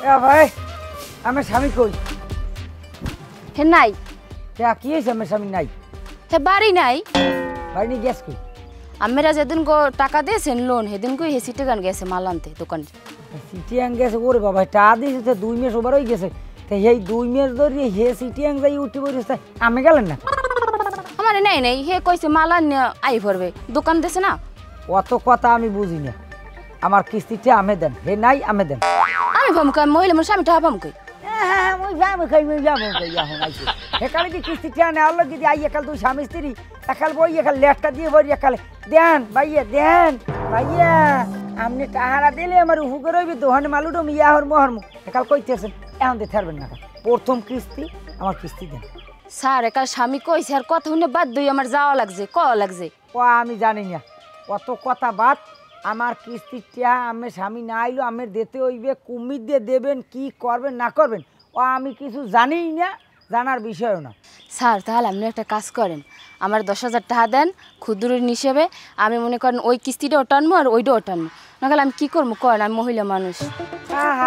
ভাই আমার স্বামী কই? হে নাই। কি হয়েছে? আমার স্বামী নাই। হে বাড়ি নাই। বাড়ি নিয়ে গেছ কই? আমরা যেদিন গো টাকা দিয়েছেন লোন সেদিন কই হে সিটে গান গেছে মাল আনতে দোকানে। সিটিয়াং গেছে? ওরে বাবা টাকা দিয়েছে তো 2 মাস ওভার হয়ে গেছে। তো এই 2 মাস ধরে হে সিটিয়াং যাই উঠে পড়েছে, আমি গেলেন না? আমার নাই নাই, হে কইছে মাল আন আই ভরবে, দোকান দেছে না। অত কথা আমি বুঝি না। আমার কিস্তিটা আমি দেন, হে নাই আমি দেন। আমি ভাম কই মহিলা মোর স্বামী টাকা ভাম কই। হ্যাঁ মই যাবো কই এখন আইছে। একালে কি কিস্তিটা না আল্লাহ যদি আই একাল দুই স্বামী স্ত্রী একাল বই একাল লেটটা দিয়ে বই একালে দেন ভাইয়া দেন ভাইয়া আপনি টাহারা দিলে আমার হুকে রইবে দোহানে মালুডো মিয়া হর মহরমু একাল কইতেছেন এখন দিতে পারবেন না। প্রথম কিস্তি আমার কিস্তি দেন। স্যার একাল স্বামী কইছে আর কথা শুনে বাদ দই আমার যাওয়া লাগছে ক লাগছে। ও আমি জানি না কত কথা বাদ। আমার কিস্তিটা আমি স্বামী না আইলো আমের দিতে হইবে, কুমির দিয়ে দেবেন, কি করবেন না করবেন ও আমি কিছু জানিই না, জানার বিষয়ও না। স্যার তাহলে আপনি একটা কাজ করেন, আমার 10,000 টাকা দেন ক্ষুদ্র হিসেবে, আমি মনে করেন ওই কিস্তিটাও টানবো আর ওইটাও টানবো। না গেলে আমি কী করবো করেন, আমি মহিলা মানুষ।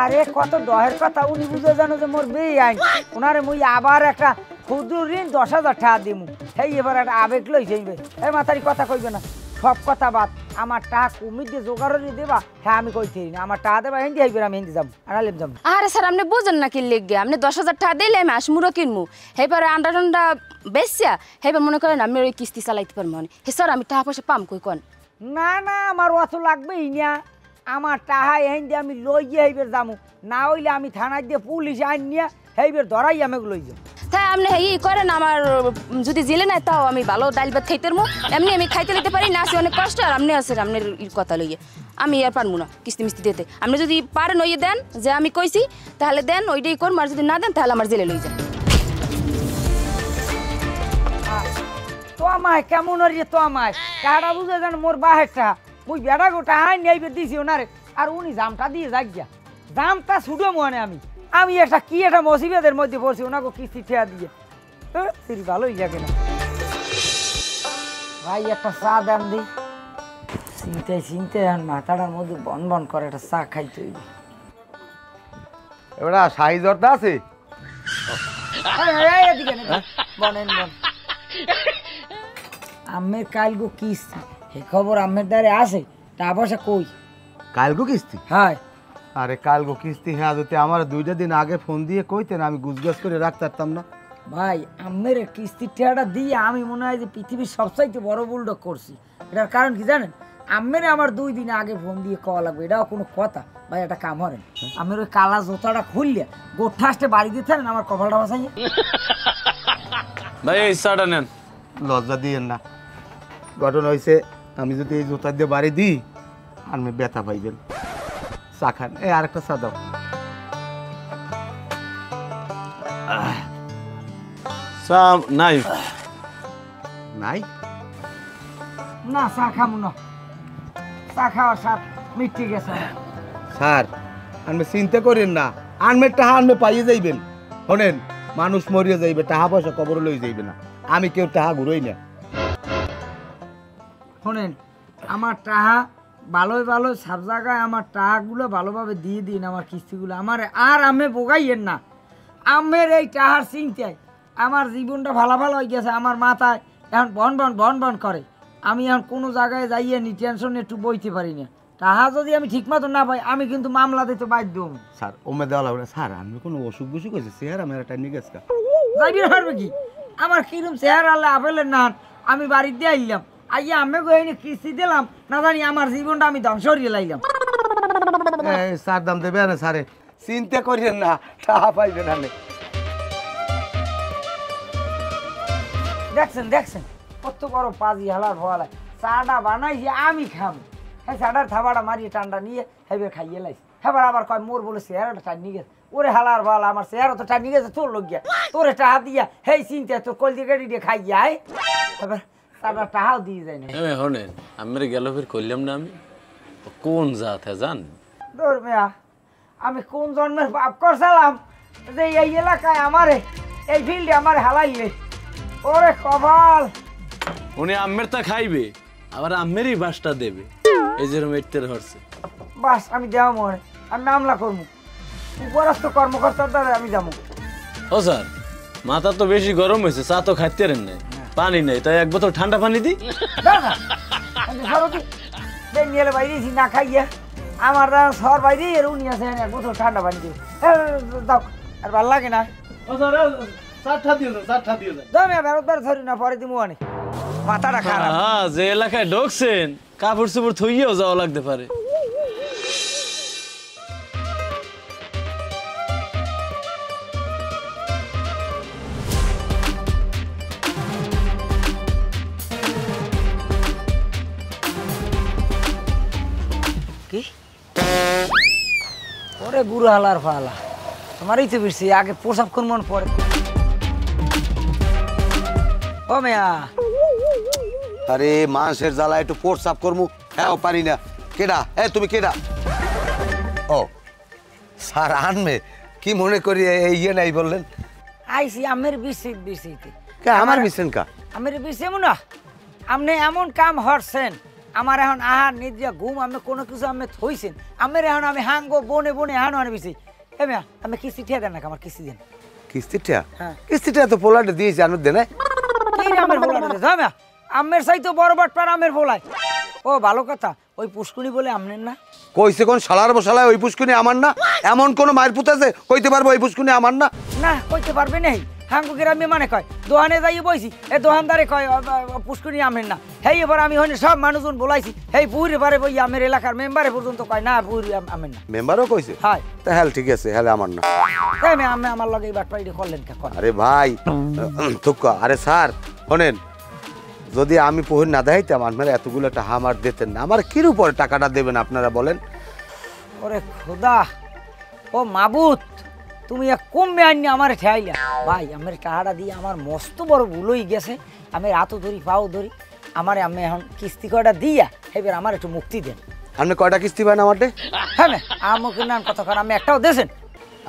আরে কত ডহের কথা, উনি বুঝে জানো যে মোর বেয়ে আইন ওনারে মুই আবার একটা ক্ষুদ্র ঋণ 10,000 টাকা দিমু। সেই এবার একটা আবেগ লই যাইবে, এই মাথারি কথা কইবে না, সব কথা বাদ। আমার টাকা কুমির দিয়ে জোগাড় দেবা, হ্যাঁ আমি কইতে না আমার টাকা দেবা হিন্দি আইবে, আমি হিন্দি যাবো আনালেম যাবো। আরে স্যার আপনি বুঝেন না কি লেগে, আপনি 10,000 টাকা দিলে আমি আসমুরো কিনবো, হেবার আন্ডা টান্ডা বেসিয়া হেবার মনে করেন আমি ওই কিস্তি চালাইতে পারবো না। হে স্যার আমি টাকা পয়সা পাম কই কন? না না আমার অত লাগবেই না, আমার টাকা হিন্দি আমি লই গিয়ে হেবার যাবো, না হইলে আমি থানায় দিয়ে পুলিশ আইন নিয়ে হেবার ধরাই আমি লই যাবো। তাই আপনি ই করেন, আমার যদি জেলে নাই তাও আমি ভালো ডাল ভাত খাইতে পারবো, এমনি আমি খাইতে নিতে পারি না, আছে অনেক কষ্ট। আর আপনি আছেন আপনার কথা লইয়ে আমি আর পারবো না কিস্তি মিস্তি দিতে। আপনি যদি পারেন ওই দেন যে আমি কইছি তাহলে দেন, ওইটাই করবো, আর যদি না দেন তাহলে আমার জেলে লই যান। তো আমায় কেমন রে, তো আমায় টাকাটা বুঝে যান মোর বাহেরটা মুই বেড়া গোটা হাই নেইবে দিছি ওনারে, আর উনি জামটা দিয়ে যাক গিয়া জামটা ছুটো মনে আমি একটা কি একটা মুসিবতের মধ্যে পড়ছি ওনাকে কিস্তি ঠেয়া দিয়ে ফিরি ভালোই লাগে না। ভাই একটা চা দাম দিই, চিনতে চিনতে মাথাটার মধ্যে বন বন করে, একটা চা খাইতে হইবে। এবার শাহি জর্দা আছে? বনেন বন আমের কালগো কিস্তি হে খবর আমের দ্বারে আছে, টাকা পয়সা কই? কালগো কিস্তি? হ্যাঁ। আরে কালগো কিস্তি হ্যাঁ, যদি আমার 2টা দিন আগে ফোন দিয়ে কইতেন আমি গুজগাছ করে রাখতে পারতাম না। ভাই আমের কিস্তির টাকাটা দিয়ে আমি মনে হয় যে পৃথিবীর সবচাইতে বড় বুলডক করছি। এটার কারণ কি জানেন? আমের আমার 2 দিন আগে ফোন দিয়ে কওয়া লাগবে, এটাও কোনো কথা? ভাই একটা কাম করেন, আমের ওই কালা জোতাটা খুললে গোঠা আসতে বাড়ি দিতে আমার কপালটা বাঁচাই। ভাই এই চাটা নেন। লজ্জা দিয়েন না, ঘটনা হয়েছে আমি যদি এই জুতা দিয়ে বাড়ি দিই আপনি ব্যথা পাইবেন। চা খান, এই আরেকটা চা দাও। চা নাই? নাই না চা খাবো না, চা খাওয়ার স্বাদ মিটে গেছে। স্যার আপনি চিন্তা করেন না, আনমের টাহা আনমে পাইয়ে যাইবেন। শোনেন মানুষ মরিয়ে যাইবে, টাহা পয়সা কবর লই যাইবে না, আমি কেউ টাহা ঘুরোই না। শোনেন আমার টাহা ভালোই ভালো সব জায়গায় আমার টাকাগুলো ভালোভাবে দিয়ে দিন, আমার কিস্তিগুলো আমার আর আমি বোগাইয়েন না। আমের এই টাহার চিন্তায় আমার জীবনটা ভালো ভালো হয়ে গেছে, আমার মাথায় এখন বন বন বন বন করে। আমি এখন কোনো জায়গায় যাইয়ে নি টেনশন একটু বইতে পারি না। টাহা যদি আমি ঠিক মতো না পাই আমি কিন্তু মামলা দিতে বাধ্য। স্যার ওমে দেওয়া লাগবে না। স্যার আমি কোনো অসুখ বিসুখ হয়েছে, চেহারা মেরা টাইম নিয়ে গেছে যাইবি পারবে কি? আমার কিরম চেহারা আল্লাহ আপেলের না, আমি বাড়িতে আইলাম আইয়া আমি গহিনী কিস্তি দিলাম না জানি আমার জীবনটা আমি ধ্বংস হরিয়ে লাইলাম। স্যার দাম দেবে না স্যারে, চিন্তা করেন না, টাহা পাইবেন না। দেখছেন দেখছেন কত বড় পাজি হালার ভোয়ালায় চাটা বানাইছি আমি খাবো, হ্যাঁ চাটার থাবাটা মারিয়ে টান্ডা নিয়ে হেবে খাইয়ে লাইছি। হ্যাঁ আবার কয় মোর বলে চেহারাটা টান নিয়ে গেছে। ওরে হালার ভালা আমার চেহারা তো টান নিয়ে গেছে তোর লোক গিয়া, তোরে টাহা দিয়া হেই চিন্তা তোর কলদি গাড়ি দিয়ে খাইয়া আয়, এবার চাটা টাহাও দিয়ে যায় না। হনেন আমি গেল ফের করলাম না, আমি কোন জাত হ্যাঁ জান? দৌর মেয়া আমি কোন জন্মের পাপ করছিলাম যে এই এলাকায় আমারে এই ফিল্ডে আমার হালাইলে। ওরে কপাল, উনি আমের তা খাইবে আবার আমেরই বাসটা দেবে, এই যেরকম এটতে হচ্ছে। বাস আমি দেওয়া মনে আমি মামলা করবো। উপরস্থ কর্মকর্তার দ্বারা আমি যাবো। ও স্যার মাথা তো বেশি গরম হয়েছে, চা তো খাইতে পারেন নাই, পানি নেই, তাই এক বোতল ঠান্ডা পানি দিই। নিয়ে বাইরেছি না খাইয়া আমার শহর বাইরে এর উনি আছে এক বোতল ঠান্ডা পানি দিয়ে দাও, আর ভাল লাগে না। বেরোবার ধরি না, পরে দিমু অনেক মাথাটা খারাপ। হ্যাঁ, যে এলাকায় ঢুকছেন কাপড় চোপড় থইয়েও যাওয়া লাগতে পারে। কি ওরে বুড়ো হালার ফালা, আমারই তো বেশি আগে প্রসাব কোন মন পরে। ও মেয়া, আরে মানুষের জ্বালা একটু প্রস্রাব করমু, হ্যাঁ পারি না। কেডা? তুমি কেডা? ও স্যার আনবে কি মনে করি ইয়ে নাই বললেন? আইসি আমের বিশিত বিশিতে আমার বিছেন কা আমের বিশে না, আপনি এমন কাম হরছেন আমার এখন আহার নিদ্রা ঘুম আমি কোনো কিছু আমি থইছেন আমের এখন আমি হাঙ্গো বনে বনে এখন আনে বেশি। হে মিয়া আমি কিস্তি ঠিয়া দেন না, আমার কিস্তি দেন। কিস্তিটা? হ্যাঁ। কিস্তিটা তো পোলাটে দিয়েছি আনুর দেন। কি আমের ভোলা দিতে হ্যাঁ মিয়া, আমের চাইতো বড় বাটপার আমের ভোলায়। ও ভালো কথা, ওই পুষ্কুনি বলে আমনেন না? কইছে কোন শালার বসালায় ওই পুষ্কুনি আমার না? এমন কোন মায়ের পুত আছে কইতে পারবো ওই পুষ্কুনি আমার না? না কইতে পারবে নেই, হাঙ্গু গ্রামে মানে কয় দোহানে যাই বইছি এ দোহানদারে কয় পুষ্কুনি আমের না। হেই এবার আমি হইনে সব মানুষজন বলাইছি, হেই পুরি পারে বই আমের এলাকার মেম্বারে পর্যন্ত কয় না পুরি আমের না। মেম্বারও কইছে? হয় তা হ্যাঁ ঠিক আছে, হ্যাঁ আমার না। তাই আমি আমার লগে এই বাটপাড়ি করলেন কে? আরে ভাই থুকা, আরে স্যার শোনেন, যদি আমি পহির না দেখাইতাম আপনারা এতগুলো টাকা আমার দিতেন না। আমার কির উপরে টাকাটা দেবেন আপনারা বলেন? ওরে খোদা, ও মাবুত তুমি এক কমবে আনি আমার ঠেয়াইলা। ভাই আমার টাকাটা দিয়ে আমার মস্ত বড় ভুল হয়ে গেছে, আমি হাতও ধরি পাও ধরি, আমারে আমি এখন কিস্তি কয়টা দিয়া এবার আমার একটু মুক্তি দেন। আপনি কয়টা কিস্তি পান আমার? হ্যাঁ না আমাকে নাম কথা কারণ আমি একটাও দেছেন,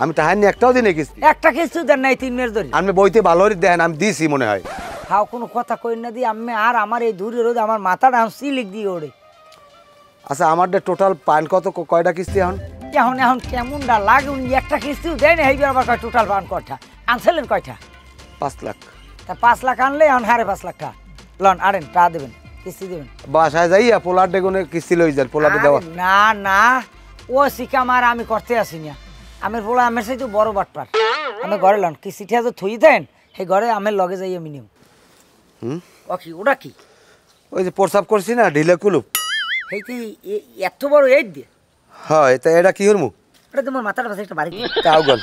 আমি টাকা নিয়ে একটাও দিনে কিস্তি একটা কিস্তি দেন নাই 3 মাস ধরে। আপনি বইতে ভালো দেন, আমি দিছি মনে হয়। হাও কোনো কথা কই না দিয়ে আমি আর আমার এই দূরে রোদ আমার মাথাটা সিলিক দিয়ে ওড়ে। আচ্ছা আমার টোটাল পান কত, কয়টা কিস্তি এখন? এখন এখন কেমনটা লাগে উনি একটা কিস্তিও দেয় না, এইবার আবার কয় টোটাল পান কয়টা আনছিলেন? কয়টা? 5 লাখ। তা 5 লাখ আনলে এখন 5.5 লাখ টাকা লন আরেন টাকা দেবেন, কিস্তি দেবেন। বাসায় যাইয়া পোলার ডেগুনে কিস্তি লই যান, পোলাটে দেওয়া। আরে না না, ও শিকাম আর আমি করতে আসি না, আমের পোলা আমের সাথে বড় বাটপার। আমি ঘরে লন কিস্তিটা তো থই দেন, সেই ঘরে আমের লগে যাই আমি নিও। ও কি ওটা কি? ওই যে প্রস্রাব করছি না ঢিলে কুলুপ, সেইটি এত বড় এই দিয়ে? হয় তা এটা কি হরমু? এটা তোমার মাথার পাশে একটা বাড়ি তাও গন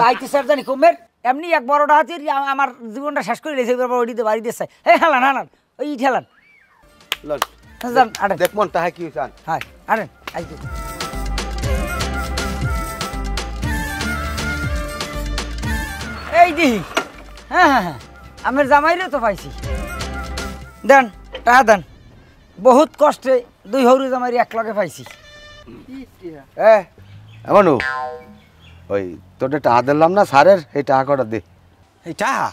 আইতে স্যার জানি কমের এমনি এক বড়টা হাতি আমার জীবনটা শেষ করে দিয়েছে, এবার ওইটিতে বাড়ি দিয়েছে। এই হেলান হেলান ওই ঠেলান যান আরেন দেখ মন তাহা কি চান। হ্যাঁ আরেন আইতে এই দি। হ্যাঁ হ্যাঁ হ্যাঁ আমের জামাইরে তো পাইছি, দেন টাকা দেন। বহুত কষ্টে 2 হরু জামাইরে এক লগে পাইছি। এমনও ওই তোর টাকা দিলাম না স্যারের, এই টাকা কটা দে। এই টাকা?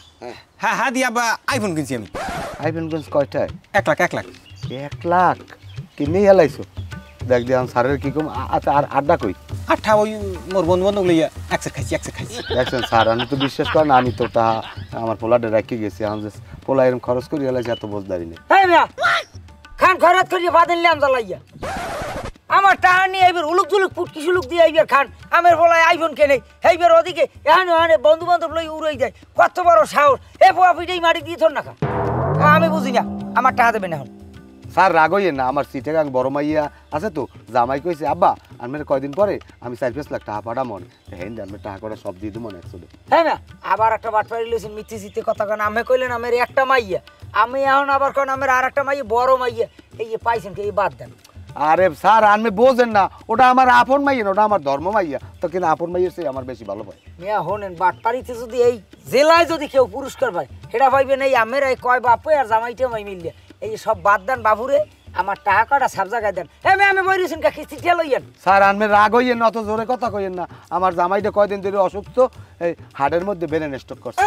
হ্যাঁ হ্যাঁ দিয়া বা আইফোন কিনছি আমি। আইফোন কোন কয়টায়? 1 লাখ 1 লাখ 1 লাখ কিনে এলাইছো? দেখ দিয়াম স্যারের কি কম। আচ্ছা আর আড্ডা কই? আঠা ওই মোর বন্ধু বান্ধব লইয়া একসাথে খাইছি। দেখছেন স্যার আমি তো বিশ্বাস করেন, আমি তো টাকা আমার পোলাটে রাখি গেছি, আমি যে পোলা এরকম খরচ করি এলাইছি এত বোঝদারি নেই। হ্যাঁ মিয়া খান খরচ করিয়ে বাদেনলাম জ্বালাইয়া আমার টাকা নিয়ে এইবার উলুক জুলুক ফুটকি সুলুক দিয়ে এইবার খান আমের বলায় আইফোন কেনে এইবার ওদিকে এখানে ওখানে বন্ধু বান্ধব লই উড়াই যায়। কত বড় সাহস! এ পোয়া পিঠেই মাটি দিয়ে থর না খা। আমি বুঝি না, আমার টাকা দেবেন এখন। স্যার রাগ হইয়েন না, আমার সিটে গাং বড় মাইয়া আছে তো, জামাই কইছে আব্বা আমি কয়দিন পরে আমি 4-5 লাখ টাকা পাঠা মনে হেন আমি টাকা কটা সব দিয়ে দেবো একশো। হ্যাঁ না আবার একটা বাটপাড়ি লইছেন মিথ্যে সিথে কথা কেন? আমি কইলেন আমার একটা মাইয়া, আমি এখন আবার কেন আমার আর একটা মাইয়া বড় মাইয়া, এই যে পাইছেন কি এই বাদ দেন। আরে স্যার আপনি বোঝেন না, ওটা আমার আপন মাইয়া, ওটা আমার ধর্ম মাইয়া, তো কিন্তু আপন মাইয়ের চেয়ে আমার বেশি ভালো পায়। মিয়া হনেন বাটপাড়িতে যদি এই জেলায় যদি কেউ পুরস্কার পায় সেটা পাইবেন এই আমের এই কয় বাপে আর জামাইটা মাই মিললে। এই যে সব বাদ দেন বাবুরে, আমার টাকা কটা সব জায়গায় দেন। আমি বইরেছেন কা কিস্তি ঠেল লইয়েন। স্যার আপনি রাগ হইয়েন না, অত জোরে কথা কইেন না। আমার জামাইটা কয়দিন ধরে অসুস্থ, এই হাড়ের মধ্যে ব্রেন স্ট্রোক করছে।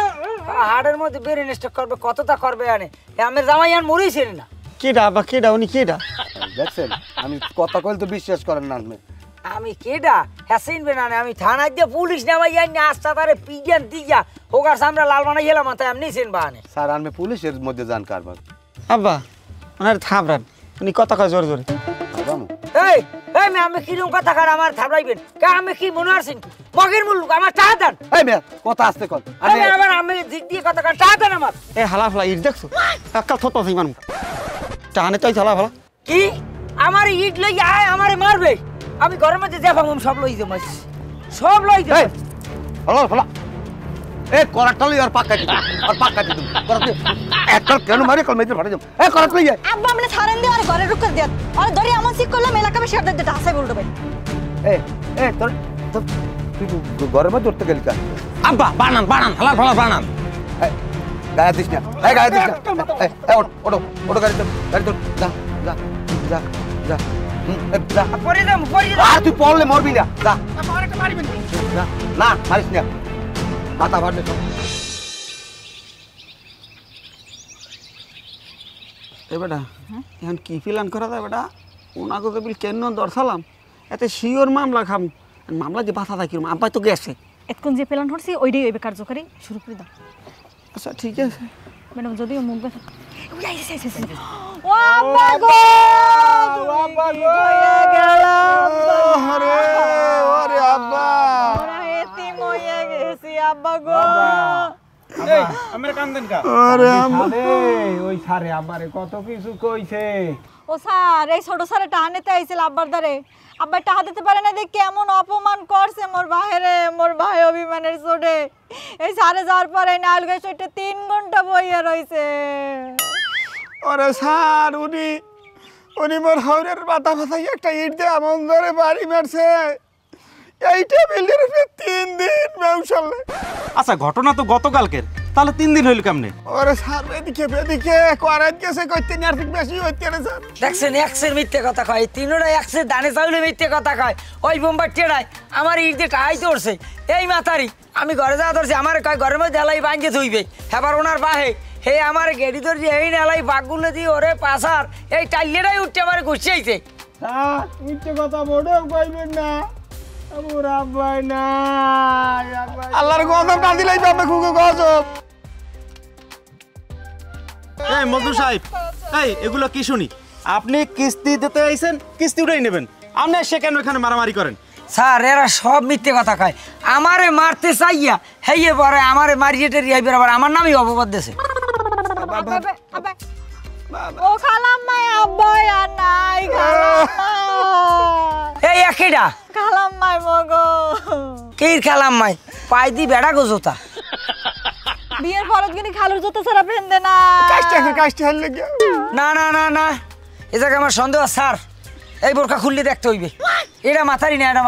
হাড়ের মধ্যে ব্রেন স্ট্রোক করবে, কতটা করবে আনে আমের জামাই আর মরেছেন না। কেডা বা কেডা উনি কেডা? দেখছেন আমি কথা কইলে তো বিশ্বাস করেন না। আপনি আমি কেডা হ্যাসিন বেনানে আমি থানায় দিয়ে পুলিশ নামাই যাই না আস্তা তারে পিজান দিয়া হোগার সামনে লাল বানাই গেলাম মাথায় এমনি সেন বাহানে স্যার আমি পুলিশের মধ্যে যান কারবার আব্বা ওনার থামরান উনি কথা কয় জোরে জোরে বাবামু এই এই মে আমি কিরম কথা কার আমার থাবড়াইবেন কে আমি কি মনে আছেন মগের মুলুক আমার টাকা দেন এই মেয়ে কথা আসতে কর আমি আবার আমি দিক দিয়ে কথা কার টাকা দেন আমার এ হালা ফালা ইট দেখছো একাল থত আছে মানুষ টানে তাই হালা ফালা কি আমার ইট লই আয় আমারে মারবে আমি ঘরের মধ্যে দেখাম সব লই যাবো সব লই যাবো হলো হলো এ করাটা লই আর পাক্কা দিত আর পাক্কা দিত করাতে একটা কেন মারি কল মেজে ফাড়ে যাও এ করাটা লই আব্বা আমনে ছাড়েন দিয়ে আর ঘরে ঢুকে দেন আর ধরে এমন ঠিক করলাম এলাকা বেশি আর দিতে হাসে বলতে ভাই এ তোর তুই ঘরের মধ্যে উঠতে গেলি কা আব্বা বানান বানান হালা ফালা বানান গায়ে দিস না গায়ে দিস না ওটো ওটো গাড়ি তো যা যা যা যা যা পরে যাম আর তুই পড়লে মরবি না যা যা না মারিস না মাথা ফাটবে তো এ বেটা এখন কি প্ল্যান করা যায় বেটা ওনাকে তো বিল কেন দর্শালাম এতে শিওর মামলা খাম মামলা যে বাধা থাকি আব্বাই তো গেছে এতক্ষণ যে প্ল্যান হচ্ছে ওইটাই ওইবে কার্যকারী শুরু করে দাও আচ্ছা ঠিক আছে ম্যাডাম যদিও মুখ ব্যথা ও আব্বা গো আব্বা গো গেলাম আরে ওরে আব্বা ওরা এতিম হয়ে গেছি আব্বা গো আমার কান্দেন কা আরে ওই সারে আমারে কত কিছু কইছে ও স্যার এই ছোট স্যারে টাহা নিতে আইছিল আব্বার দ্বারে আব্বা টাহা দিতে পারে না দেখ কেমন অপমান করছে মোর ভাইরে মোর ভাই অভিমানের চোটে এই সারে যাওয়ার পরে নাল গাছ 3 ঘন্টা বইয়া রইছে ওরে স্যার উনি মোর হাওরের মাথা ফাটাই একটা ইট দিয়ে এমন ধরে বাড়ি মারছে এই টেবিলের উপরে 3 দিন মেউশালে আচ্ছা ঘটনা তো গতকালকের তাহলে 3 দিন হইল কেমনে ওরে স্যার এদিকে করাত গেছে কইতে না ঠিক বেশি হইতে না স্যার দেখছেন এক্সের মিথ্যে কথা কয় তিনোটা এক্সের দানে চাউলে মিথ্যে কথা কয় ওই বোম্বার টেড়ায় আমার ইট দিয়ে টাহাই ধরছে এই মাতারি আমি ঘরে যাওয়া ধরছি আমার কয় ঘরের মধ্যে এলাই বাঞ্জে ধুইবে এবার ওনার বাহে হে আমার গেড়ি ধরছি এই এলাই বাঘগুলো দিয়ে ওরে পাশার এই টাইলেটাই উঠতে আমার গুছিয়েছে স্যার মিথ্যে কথা মোটেও কইবেন না আমার আব্বাই না আল্লাহর গজব না দিলেই পাবে খুগো গজব এই মজনু সাহেব এই এগুলো কি শুনি আপনি কিস্তি দিতে আইছেন কিস্তি উঠাই নেবেন আপনি সে কেন এখানে মারামারি করেন স্যার এরা সব মিথ্যে কথা কয় আমারে মারতে চাইয়া হেয়ে পরে আমারে মারিয়ে টেরিয়ে আবার আমার নামই অপবাদ দেছে ও খালাম মাই আব্বাই আর নাই এই একেডা খালাম মাই মগো কি খেলাম মাই পাই দি বেড়া গোজোতা বিয়ের পরত গিনি খালুর জুতো ছাড়া পেন্দে না কাজটা হল লাগে না না না না এ জায়গায় আমার সন্দেহ স্যার এই বোরকা খুললে দেখতে হইবে এটা মাথারই না এটা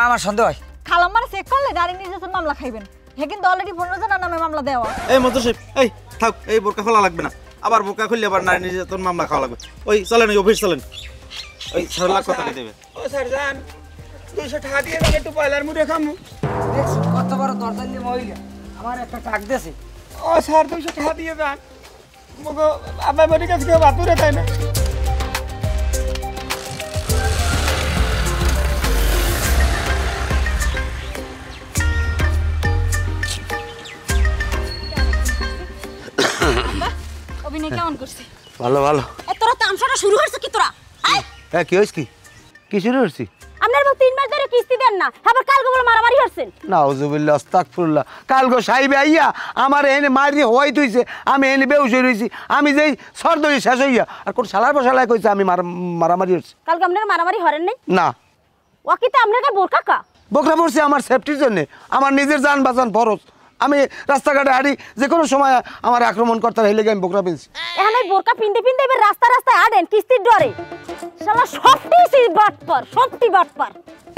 আমার সন্দেহ হয় খালাম মার চেক করলে নারী নির্যাতন মামলা খাইবেন হে কিন্তু অলরেডি 15 জনের নামে মামলা দেওয়া এই মজনু সাহেব এই থাক এই বোরকা খোলা লাগবে না আবার বোরকা খুললে আবার নারী নির্যাতন মামলা খাওয়া লাগবে ওই চলেন ওই অফিস চলেন ওই 6 লাখ টাকা দেবে ও স্যার জান 200 টাকা দিয়ে একটু পয়লার মুড়ে খামু দেখছো কত বড় দরজালি মহিলা আমার একটা টাক দেছে ও স্যার 200 টাকা দিয়ে যান মগো আব্বাই বডি কাছে কেউ বাতুরে তাই না অভিনয় কেমন করছে ভালো ভালো এ তোরা তামসাটা শুরু হইছে কি তোরা আয় এ কি হইছে কি শুরু হইছে আপনার বল 3 মাস ধরে কিস্তি দেন না আবার কালকে বলে মারামারি হচ্ছেন নাউজুবিল্লাহ আস্তাগফিরুল্লাহ কালগো সাহেবে আইয়া আমার এনে মারি হই তুইছে আমি এনে বেউস হইছি আমি যেই সরদই শেষ হইয়া আর কোন শালার বসালায় কইছে আমি মারামারি হইছে কালকে আপনার মারামারি হরেন নাই না ও কি তে আপনার বোরকা কা বকরা পড়ছে আমার সেফটির জন্য আমার নিজের জান বাঁচান ফরজ আমি রাস্তাঘাটে হাঁটি যে কোনো সময় আমার আক্রমণ করতে হইলে আমি বকরা পেয়েছি এখন এই বোরকা পিনতে পিনতে এবার রাস্তায় আডেন কিস্তির ডরে শালা সবটি বাটপার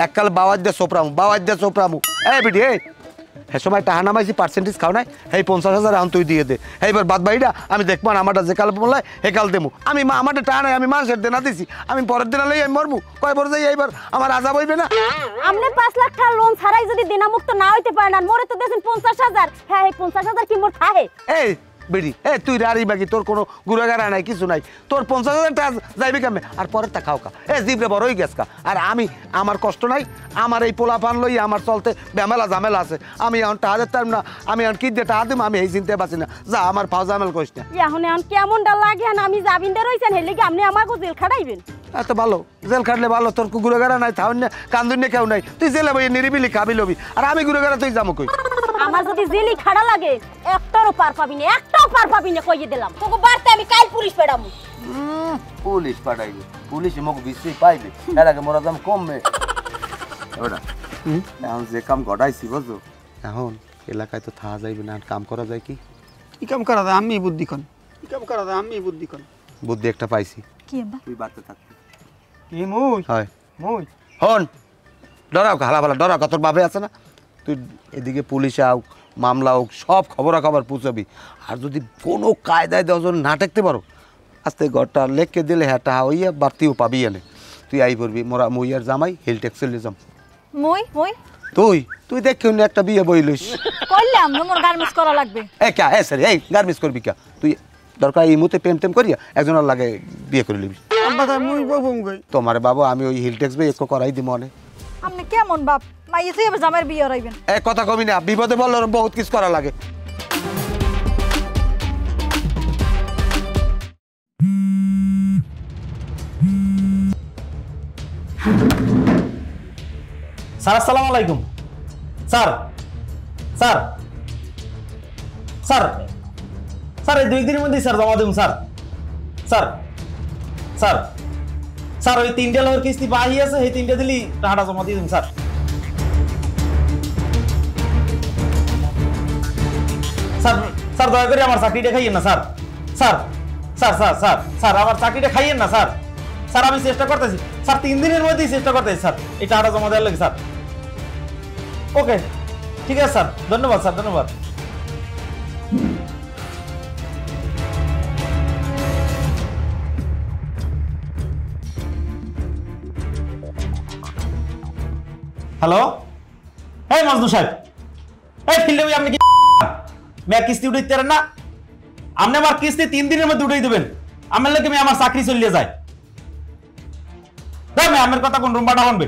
এককাল বাওয়াজ দিয়ে সোপরামু এই বিডি এই হে সময় টাকা নামাইছি পার্সেন্টেজ খাও নাই এই 50,000 এখন তুই দিয়ে দে এইবার বাদ বাড়িটা আমি দেখবো না আমারটা যে কাল বললাই হে কাল দেবো আমি আমারটা টাকা নাই আমি মানুষের দেনা দিছি আমি পরের দিন লই আমি মরবো কয় বড় যাই এইবার আমার আজাব হইবে না আপনি 5 লাখ টাকা লোন ছাড়াই যদি দেনামুক্ত না হইতে পারেন আর মোরে তো দেন 50,000 হ্যাঁ এই 50,000 কি মোর খাহে এই বেড়ি তুই রাড়ি বাকি তোর কোনো গুড়াগাড়া নাই কিছু নাই তোর 50,000 টাকা যাইবি কামে আর পরের তা খাও কা জিবরে বড় হয়ে গেছ কা আর আমি আমার কষ্ট নাই আমার এই পোলা পান লই আমার চলতে বেমেলা ঝামেলা আছে আমি এখন টাকা দিতাম না আমি এখন কি দিয়ে টাকা দিব আমি এই চিনতে পারছি না যা আমার ফাও ঝামেল করিস না এখন এখন কেমনটা লাগে আমি জামিনদার হইছেন হেলে কি আপনি আমাকে জেল খাটাইবেন এত ভালো জেল খাটলে ভালো তোর গুড়াগাড়া নাই তাহলে না কান্দুন কেউ নাই তুই জেলে বই নিরিবিলি খাবি লবি আর আমি গুড়াগাড়া তুই যাবো কই আমার যদি জেলি খাড়া লাগে একটারও পার পাবি না একটাও পার পাবি না কইয়ে দিলাম তোকে বাড়তে আমি কাল পুলিশ পেড়ামু পুলিশ পাঠাইবে পুলিশ মোক বিশ্রী পাইবে এর আগে মোরা দাম কমবে ওটা এখন যে কাম ঘটাইছি বুঝছো এখন এলাকায় তো থাকা যাইবে না কাম করা যায় কি কি কাম করা যায় আমি বুদ্ধি কোন কি কাম করা যায় আমি বুদ্ধি কোন বুদ্ধি একটা পাইছি কি আব্বা তুই বাড়তে থাকবি কি মুই হয় মুই হন ডরাও হালা ভালা ডরাও তোর বাপে আছে না তুই এদিকে পুলিশ আও মামলা হোক সব খবরাখবর পুষাবি আর যদি কোনো কায়দায় দশজন না টেকতে পারো আস্তে ঘরটা লেখকে দিলে হ্যাঁ টাহা হইয়া বাড়তিও পাবি এনে তুই আই পড়বি মোরা মুই আর জামাই হিল ট্যাক্স চলে যাম মই মই তুই তুই দেখ একটা বিয়ে বইলিস কইলাম না মোর গার্মেন্টস করা লাগবে কে স্যার এই গার্মেন্টস করবি কা তুই দরকার এই মুহূর্তে প্রেম টেম করিয়া একজনের লাগে বিয়ে করে নিবি আব্বা তাই মুই বাবু গই তোমার বাবু আমি ওই হিল ট্যাক্স বই একটু করাই দিব মনে আপনি কেমন বাপ মাইয়ে তুই এবার জামাইয়ের বিয়ে হরাইবেন এক কথা কবি না বিপদে বললে বহুত কিছু করা লাগে স্যার আসসালামু আলাইকুম স্যার স্যার স্যার স্যার এই 2 দিনের মধ্যেই স্যার জমা দেবো স্যার স্যার স্যার স্যার ওই 3টা লোকের কিস্তি বাকি আছে সেই 3টা দিলি টাকাটা জমা দিয়ে দিন স্যার স্যার স্যার দয়া করে আমার চাকরিটা খাইয়েন না sir sir sir sir sir sir আমার চাকরিটা খাইয়েন না স্যার স্যার আমি চেষ্টা করতেছি স্যার 3 দিনের মধ্যেই চেষ্টা করতেছি স্যার এই টাকাটা জমা দেওয়ার লাগে স্যার ওকে ঠিক আছে স্যার ধন্যবাদ স্যার ধন্যবাদ হ্যালো এই মজনু সাহেব এই ফিল্ডে আপনি কি মেয়া কিস্তি উঠাইতে পারেন না আপনি আমার কিস্তি 3 দিনের মধ্যে উঠাই দেবেন আমার লাগে আমার চাকরি চলিয়ে যায় আমার কথা কোন রুমবাটা হনবে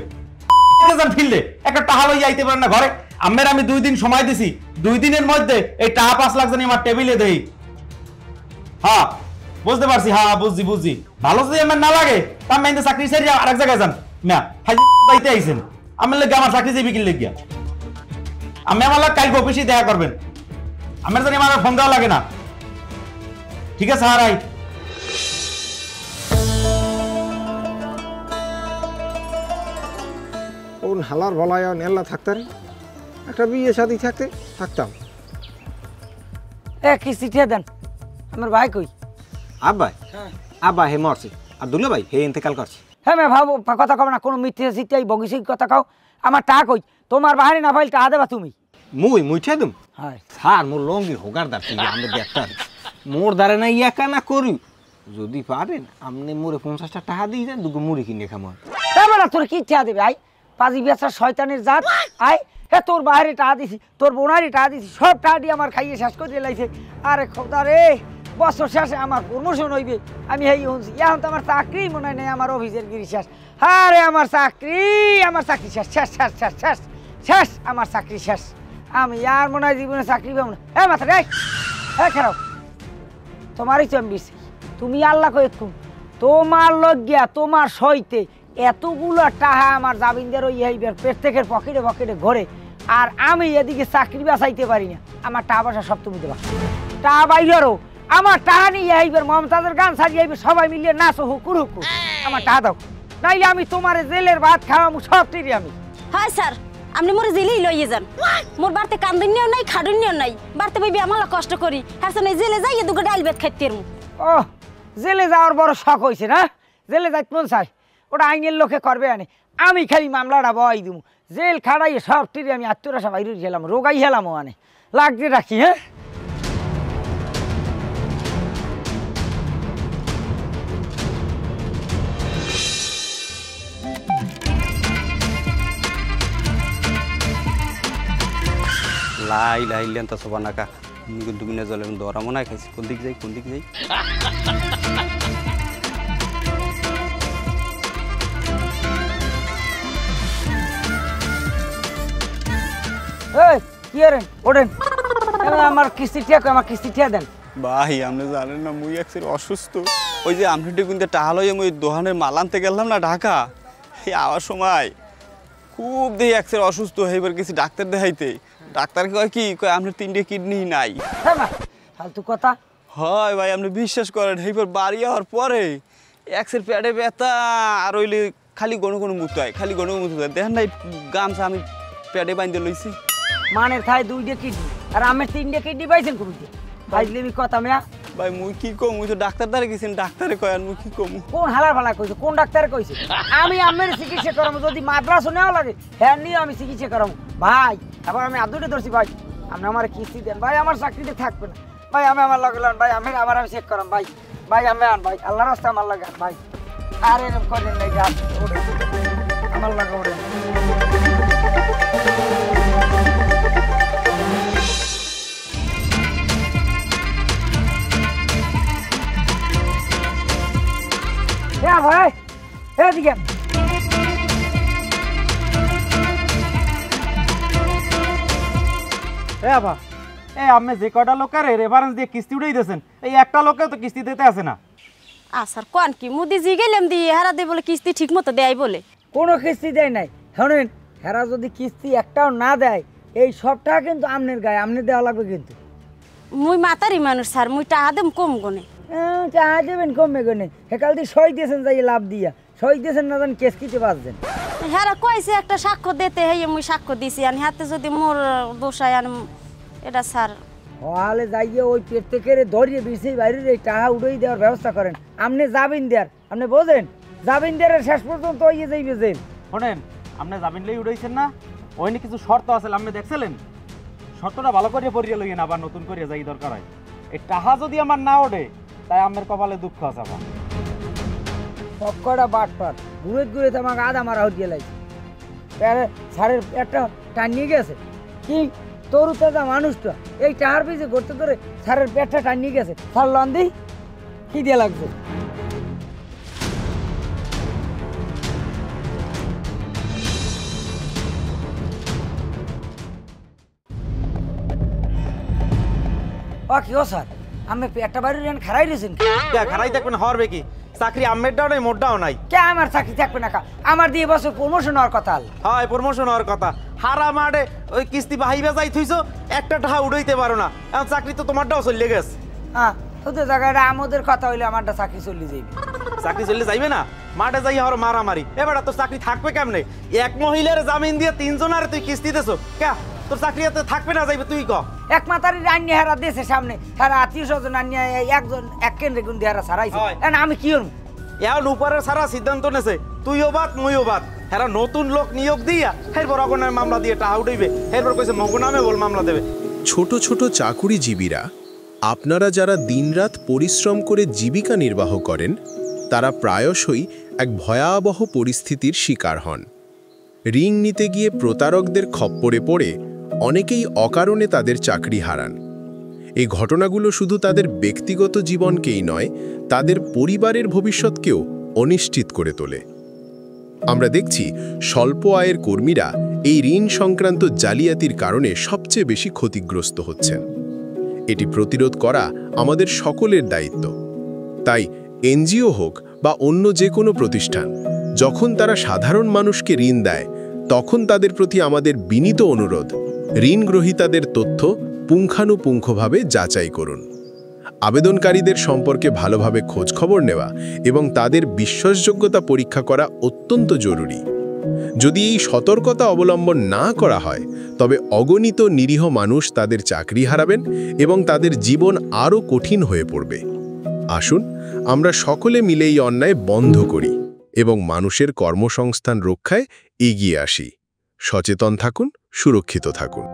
ফিল্ডে একটা টাকা লইয়া আইতে পারেন না ঘরে আমের আমি 2 দিন সময় দিছি 2 দিনের মধ্যে এই টাকা 5 লাখ জানি আমার টেবিলে দেই হ্যাঁ বুঝতে পারছি হ্যাঁ বুঝছি বুঝছি ভালো যদি আমার না লাগে তা আমি এই চাকরি ছেড়ে আরেক জায়গায় যান না হাজি পাইতে আইছেন আমার লাগে আমার চাকরি যাবি কি লাগিয়া আমি আমার লাগে কালকে অফিসে দেখা করবেন আমার জানি আমার ফোন দেওয়া লাগে না ঠিক আছে হ্যাঁ রাইট কোন হালার বলায় নেলা থাকতে একটা বিয়ে শাদী থাকতে থাকতাম কিস্তি ঠিয়া দেন আমার ভাই কই আব্বাই আব্বা হে মরছে আর দুলে ভাই হে ইন্তেকাল করছে হ্যাঁ মে ভাবো কথা কব না কোনো মিথ্যে সিটিয়াই বগিসিক কথা কাও আমার টাকা কই তোমার বাহারে না ফাইল টাকা দেবা তুমি মুই মুইছে দুম হয় স্যার মোর লঙ্গি হোগার দার থেকে আমরা দেখতাম মোর দ্বারে না ইয়াকা না করি যদি পারেন আপনি মোরে 50টা টাকা দিয়ে দেন দুগো মুড়ি কিনে খামো তারপর না তোর কি ইচ্ছা দেবে আই পাজি বেচা শয়তানের জাত আই হে তোর বাহারে টাকা দিছি তোর বোনারি টাকা দিছি সব টাকা দিয়ে আমার খাইয়ে শেষ করে দিলাইছে আরে খোদা রে বছর শেষে আমার প্রমোশন হইবে আমি এই শুনছি এখন তো আমার চাকরি মনে নেই আমার অফিসের গিরি শেষ আরে আমার চাকরি শেষ শেষ শেষ শেষ শেষ শেষ আমার চাকরি শেষ আমি আর মনে হয় জীবনে চাকরি পাবো না এ মাথা রে এ খারাপ তোমারই তো আমি বেশি তুমি আল্লাহ কয়েকুম তোমার লজ্ঞা তোমার সইতে এতগুলো টাকা আমার জামিনদার ওই এইবার প্রত্যেকের পকেটে পকেটে ঘরে আর আমি এদিকে চাকরি বাঁচাইতে পারি না আমার টাকা পয়সা সব তুমি দেবা টাকা বাইরেও আমার টাকা নিয়ে এইবার মমতাজের গান সাজিয়ে এইবার সবাই মিলিয়ে নাচো হুকুর হুকুর আমার টাকা দাও নাইলে আমি তোমার জেলের ভাত খাওয়াবো সব টিরি আমি হ্যাঁ স্যার আপনি মোর জেলেই লইয়ে যান মোর বাড়তে কান্দুনিও নাই খাডুনিও নাই বাড়তে বইবি আমার কষ্ট করি আর সে জেলে যাইয়ে দুটো ডাল ভাত খাইতে রমু ও জেলে যাওয়ার বড় শখ হয়েছে না জেলে যাইতে মন চাই ওটা আইনের লোকে করবে আনে আমি খালি মামলাটা বই দিব জেল খাড়াইয়ে সব টিরি আমি আত্মীয়রা বাইরে গেলাম রোগাই হেলাম আনে লাগতে রাখি হ্যাঁ লাই লাইলেন তো সবানাকা ডুবিনা জলের দরা মনে হয় খাইছি কোন দিক যাই এই কি আরেন ওঠেন আমার কিস্তি ঠিয়া দেন ভাই আপনি জানেন না মুই একসের অসুস্থ ওই যে আমি কিন্তু টাহাল হয়ে মুই দোকানের মাল আনতে গেলাম না ঢাকা এই আওয়ার সময় খুব দেখি একসের অসুস্থ এইবার গেছি ডাক্তার দেখাইতে ডাক্তার কয় কি কয় আপনার 3টে কিডনি নাই ফালতু কথা হয় ভাই আপনি বিশ্বাস করেন এইবার বাড়ি যাওয়ার পরে একসের পেটে ব্যথা আর ওইলে খালি গণ মুত হয় দেখেন না গামছা আমি পেটে বাঁধতে লইছি মানের থাই 2টে কিডনি আর আমি 3টে কিডনি পাইছেন কোনটি ভাইলেমি কথা মিয়া ভাই মুই কি কম মুই তো ডাক্তার দ্বারে গেছেন ডাক্তারে কয় আর মুই কি কম কোন হালার ফালা কইছে কোন ডাক্তারে কইছে আমি আমের চিকিৎসা করাম যদি মাদ্রাস নেওয়া লাগে হ্যাঁ নিয়ে আমি চিকিৎসা করাম ভাই আবার আমি আদুরে ধরছি ভাই আপনি আমার কিস্তি দেন ভাই আমার চাকরিতে থাকবে না ভাই আমি আমার লাগে ভাই আমি চেক করাম ভাই আমি আন ভাই আল্লাহর রাস্তা আমার লাগে ভাই আর এরকম করেন নাই যা আমার লাগে ওড়েন ভাই এদিকে আবা আপনি যে কটা লোকের রেফারেন্স দিয়ে কিস্তি উঠাই দিয়েছেন এই একটা লোকেও তো কিস্তি দিতে আসে না আসার কোন কি মুদি জি গেলাম দিয়ে হারা দিয়ে বলে কিস্তি ঠিক মতো দেয় বলে কোনো কিস্তি দেয় নাই শুনেন হেরা যদি কিস্তি একটাও না দেয় এই সবটা কিন্তু আমনের গায়ে আমনে দেওয়া লাগবে কিন্তু মুই মাতারি মানুষ স্যার মুই টাকা দেম কম গনে টাকা দেবেন কমে গনে হেকাল দিয়ে সই দিয়েছেন যাই লাভ দিয়া সই দিয়েছেন না জান কেস কিতে বাঁচছেন হেরা কইছে একটা সাক্ষ্য দিতে হেয়ে মুই সাক্ষ্য দিছি আর হাতে যদি মোর দোষায় আন এটা স্যার হলে যাইয়ে ওই পেট থেকে ধরিয়ে বিশেষ বাইরের এই টাকা উড়াই দেওয়ার ব্যবস্থা করেন আপনি যাবেন দেয়ার আপনি বোঝেন যাবেন দেয়ার শেষ পর্যন্ত ওই যাইবে যে শোনেন আপনি যাবেন লই উড়াইছেন না ওই কিছু শর্ত আছে আপনি দেখছিলেন শর্তটা ভালো করে পড়িয়ে লইয়েন আবার নতুন করে যাই দরকার হয় এই টাকা যদি আমার না ওঠে তাই আমার কপালে দুঃখ আছে আবার সবকটা বাটপাট ঘুরে আমাকে আধা মারা হয়ে গেলাইছে সারের একটা টানিয়ে গেছে কি তরু তাজা মানুষটা এই টাহার পিছে ঘুরতে ধরে সারের পেটটা টানিয়ে গেছে সার লন্দি কি দিয়ে লাগছে কি ও স্যার আমি পেটটা বাড়ির রেন খারাই দিয়েছেন খারাই দেখবেন হওয়ার কি চাকরি আমেরটাও নাই মোটটাও নাই কে আমার চাকরি থাকবে না আমার দিয়ে বছর প্রমোশন হওয়ার কথা হয় প্রমোশন হওয়ার কথা হারা মাঠে ওই কিস্তি বাহিবে যাই থুইছো একটা টাকা উড়াইতে পারো না এখন চাকরি তো তোমারটাও চলে গেছে হ্যাঁ তোদের জায়গাটা আমাদের কথা হইলে আমারটা চাকরি চলে যাইবে চাকরি চলে যাইবে না মাঠে যাই হওয়ার মারামারি এবার তোর চাকরি থাকবে কেমনে এক মহিলার জামিন দিয়ে 3 জনের তুই কিস্তি দেছো কে তোর চাকরি এতে থাকবে না যাইবে তুই ক এক মাতারি রান্নি হারা দেশে সামনে হারা 300 জন রান্নি একজন এক কেন্দ্রে গুণ দিয়ে হারা ছাড়াইছে আমি কি করব এখন উপরের সারা সিদ্ধান্ত নেছে তুইও বাদ মুইও বাদ হেরা নতুন লোক নিয়োগ দিয়া এরপর অগনায় মামলা দিয়ে টাকা উঠাইবে এরপর কইছে মগনামে বল মামলা দেবে ছোট ছোট চাকুরিজীবীরা আপনারা যারা দিনরাত পরিশ্রম করে জীবিকা নির্বাহ করেন তারা প্রায়শই এক ভয়াবহ পরিস্থিতির শিকার হন ঋণ নিতে গিয়ে প্রতারকদের খপ্পরে পড়ে অনেকেই অকারণে তাদের চাকরি হারান এই ঘটনাগুলো শুধু তাদের ব্যক্তিগত জীবনকেই নয় তাদের পরিবারের ভবিষ্যৎকেও অনিশ্চিত করে তোলে আমরা দেখছি স্বল্প আয়ের কর্মীরা এই ঋণ সংক্রান্ত জালিয়াতির কারণে সবচেয়ে বেশি ক্ষতিগ্রস্ত হচ্ছেন এটি প্রতিরোধ করা আমাদের সকলের দায়িত্ব তাই এনজিও হোক বা অন্য যে কোনো প্রতিষ্ঠান যখন তারা সাধারণ মানুষকে ঋণ দেয় তখন তাদের প্রতি আমাদের বিনীত অনুরোধ ঋণ গ্রহীতাদের তথ্য পুঙ্খানুপুঙ্খভাবে যাচাই করুন আবেদনকারীদের সম্পর্কে ভালোভাবে খোঁজখবর নেওয়া এবং তাদের বিশ্বাসযোগ্যতা পরীক্ষা করা অত্যন্ত জরুরি যদি এই সতর্কতা অবলম্বন না করা হয় তবে অগণিত নিরীহ মানুষ তাদের চাকরি হারাবেন এবং তাদের জীবন আরও কঠিন হয়ে পড়বে আসুন আমরা সকলে মিলে এই অন্যায় বন্ধ করি এবং মানুষের কর্মসংস্থান রক্ষায় এগিয়ে আসি সচেতন থাকুন সুরক্ষিত থাকুন